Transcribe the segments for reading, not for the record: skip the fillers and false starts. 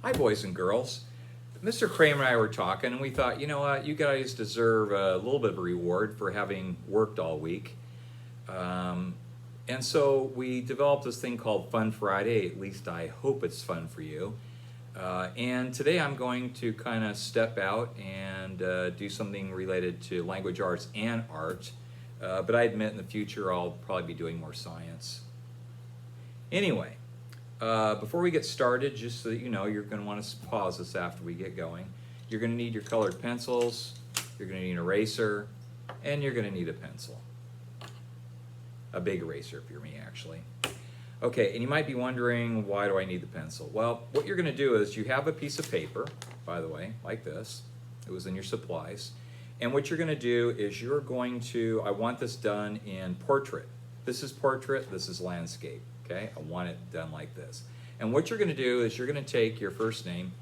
Hi, boys and girls. Mr. Kramer and I were talking, and we thought, you know what, you guys deserve a little bit of a reward for having worked all week. Um, and so we developed this thing called Fun Friday. At least I hope it's fun for you. And today I'm going to kind of step out and do something related to language arts and art. But I admit in the future I'll probably be doing more science. Anyway, before we get started, just so that you know, you're going to want to pause this after we get going. You're going to need your colored pencils, you're going to need an eraser, and you're going to need a pencil. A big eraser if you're me, actually. Okay, and you might be wondering, why do I need the pencil? Well, what you're going to do is you have a piece of paper, by the way, like this. It was in your supplies. And what you're going to do is you're going to, I want this done in portrait. This is portrait, this is landscape. Okay, I want it done like this. And what you're going to do is you're going to take your first name,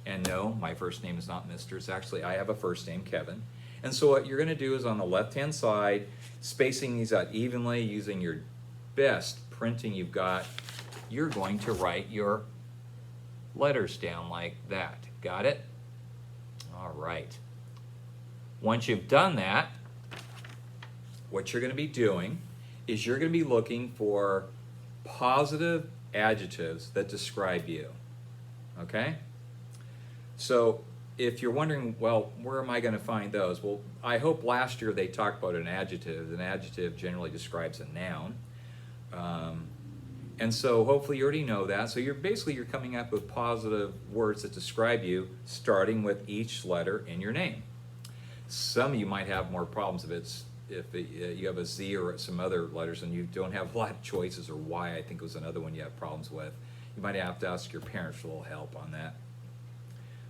and no, my first name is not Mr. It's actually, I have a first name, Kevin. And so what you're going to do is on the left-hand side, spacing these out evenly using your best printing you've got, you're going to write your letters down like that. Got it? All right. Once you've done that, what you're going to be doing is you're going to be looking for positive adjectives that describe you. Okay? So if you're wondering, well, where am I going to find those? Well, I hope last year they talked about an adjective. An adjective generally describes a noun. And so hopefully you already know that. So you're coming up with positive words that describe you, starting with each letter in your name. Some of you might have more problems if you have a Z or some other letters and you don't have a lot of choices, or Y, I think was another one you have problems with. You might have to ask your parents for a little help on that.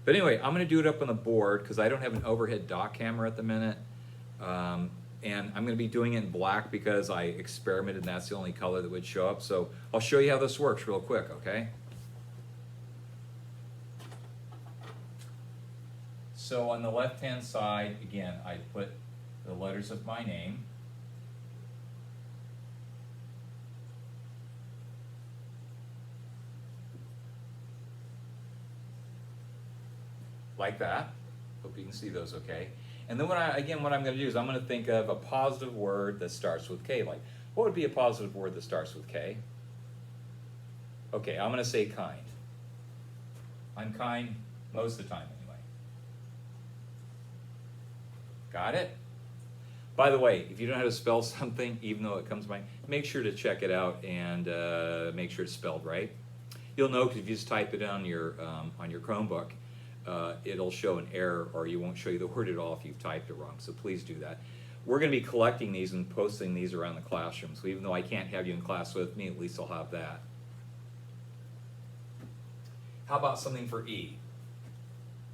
But anyway, I'm going to do it up on the board because I don't have an overhead dock camera at the minute. And I'm going to be doing it in black because I experimented and that's the only color that would show up. So I'll show you how this works real quick, okay? So on the left-hand side, again, I put the letters of my name. Like that. Hope you can see those okay. And then what I'm going to do is I'm going to think of a positive word that starts with K. Like, what would be a positive word that starts with K? Okay, I'm going to say kind. I'm kind most of the time anyway. Got it? By the way, if you don't know how to spell something, even though it comes by, make sure to check it out and make sure it's spelled right. You'll know because if you just type it on your Chromebook, it'll show an error, or you won't show you the word at all if you've typed it wrong. So please do that. We're going to be collecting these and posting these around the classroom. So even though I can't have you in class with me, at least I'll have that. How about something for E?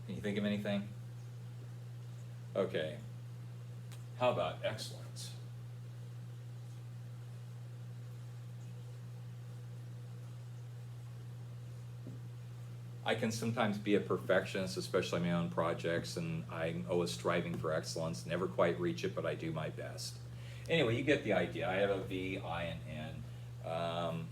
Can you think of anything? Okay. How about excellence? I can sometimes be a perfectionist, especially on my own projects, and I'm always striving for excellence. Never quite reach it, but I do my best. Anyway, you get the idea. I have a V, I, and N.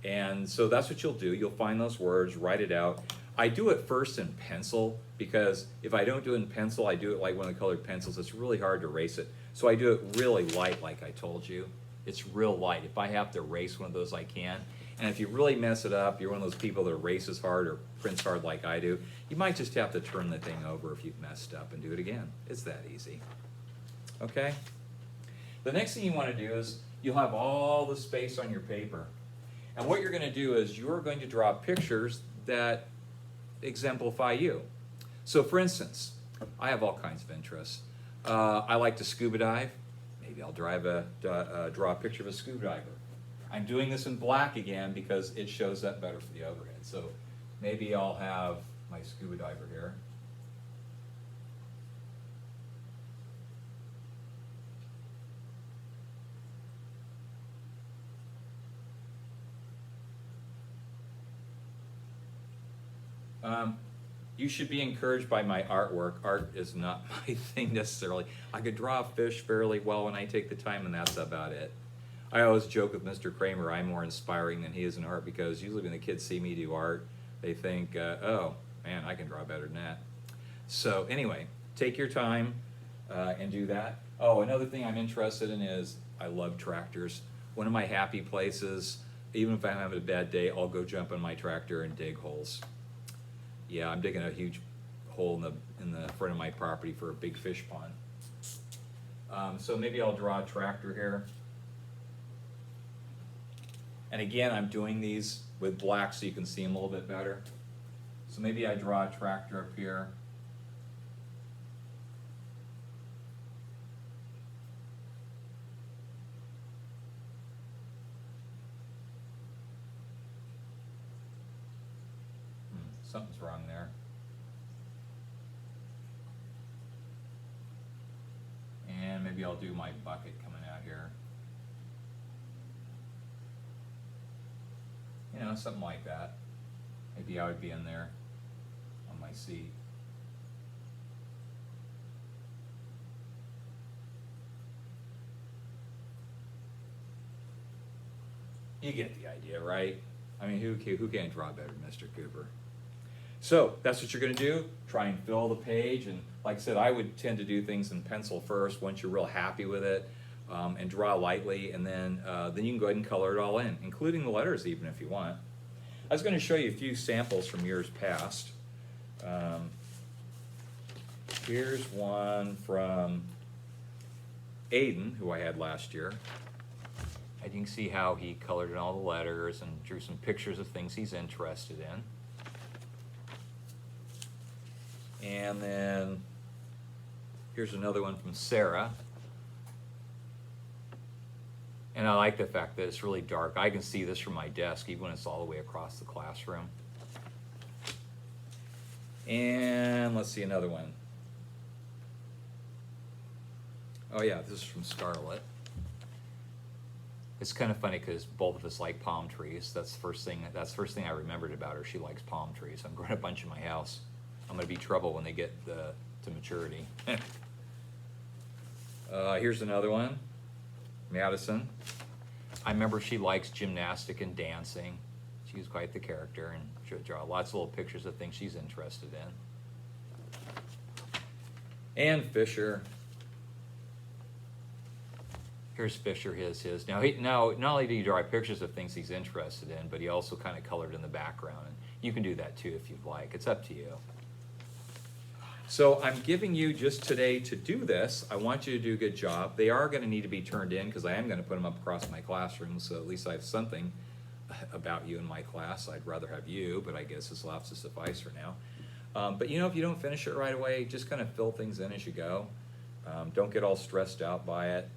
And so that's what you'll do. You'll find those words, write it out. I do it first in pencil because if I don't do it in pencil, I do it like one of the colored pencils. It's really hard to erase it. So I do it really light, like I told you. It's real light. If I have to erase one of those, I can. And if you really mess it up, you're one of those people that erases hard or prints hard like I do, you might just have to turn the thing over if you've messed up and do it again. It's that easy. Okay? The next thing you want to do is you'll have all the space on your paper. And what you're going to do is you're going to draw pictures that exemplify you. So for instance, I have all kinds of interests. I like to scuba dive. Maybe I'll draw a picture of a scuba diver. I'm doing this in black again because it shows up better for the overhead. So maybe I'll have my scuba diver here. You should be encouraged by my artwork. Art is not my thing necessarily. I could draw a fish fairly well when I take the time, and that's about it. I always joke with Mr. Kramer, I'm more inspiring than he is in art, because usually when the kids see me do art, they think, oh, man, I can draw better than that. So anyway, take your time and do that. Oh, another thing I'm interested in is I love tractors. One of my happy places, even if I'm having a bad day, I'll go jump in my tractor and dig holes. Yeah, I'm digging a huge hole in the front of my property for a big fish pond. So maybe I'll draw a tractor here. And again, I'm doing these with black so you can see them a little bit better. So maybe I draw a tractor up here. Something's wrong there. And maybe I'll do my bucket coming out here. You know, something like that. Maybe I would be in there on my seat. You get the idea, right? I mean, who can't draw better than Mr. Cooper? So that's what you're going to do. Try and fill the page. And like I said, I would tend to do things in pencil first once you're real happy with it, and draw lightly. And then you can go ahead and color it all in, including the letters even if you want. I was going to show you a few samples from years past. Here's one from Aiden, who I had last year. And you can see how he colored in all the letters and drew some pictures of things he's interested in. And then here's another one from Sarah. And I like the fact that it's really dark. I can see this from my desk even when it's all the way across the classroom. And let's see another one. Oh yeah, this is from Scarlett. It's kind of funny because both of us like palm trees. That's the first thing I remembered about her. She likes palm trees. I'm growing a bunch in my house. I'm going to be trouble when they get to maturity. Here's another one, Madison. I remember she likes gymnastic and dancing. She's quite the character, and she'll draw lots of little pictures of things she's interested in. And Fisher. Here's Fisher, his. Now, not only do you draw pictures of things he's interested in, but he also kind of colored in the background. And you can do that too if you'd like. It's up to you. So I'm giving you just today to do this. I want you to do a good job. They are going to need to be turned in because I am going to put them up across my classroom, so at least I have something about you in my class. I'd rather have you, but I guess this will have to suffice for now. But you know, if you don't finish it right away, just kind of fill things in as you go. Don't get all stressed out by it.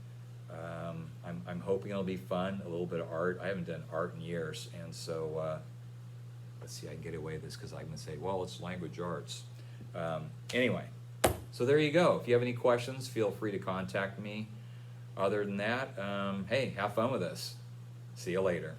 I'm hoping it'll be fun, a little bit of art. I haven't done art in years, and so let's see, I can get away with this because I can say, well, it's language arts. Anyway, so there you go. If you have any questions, feel free to contact me. Other than that, hey, have fun with this. See you later.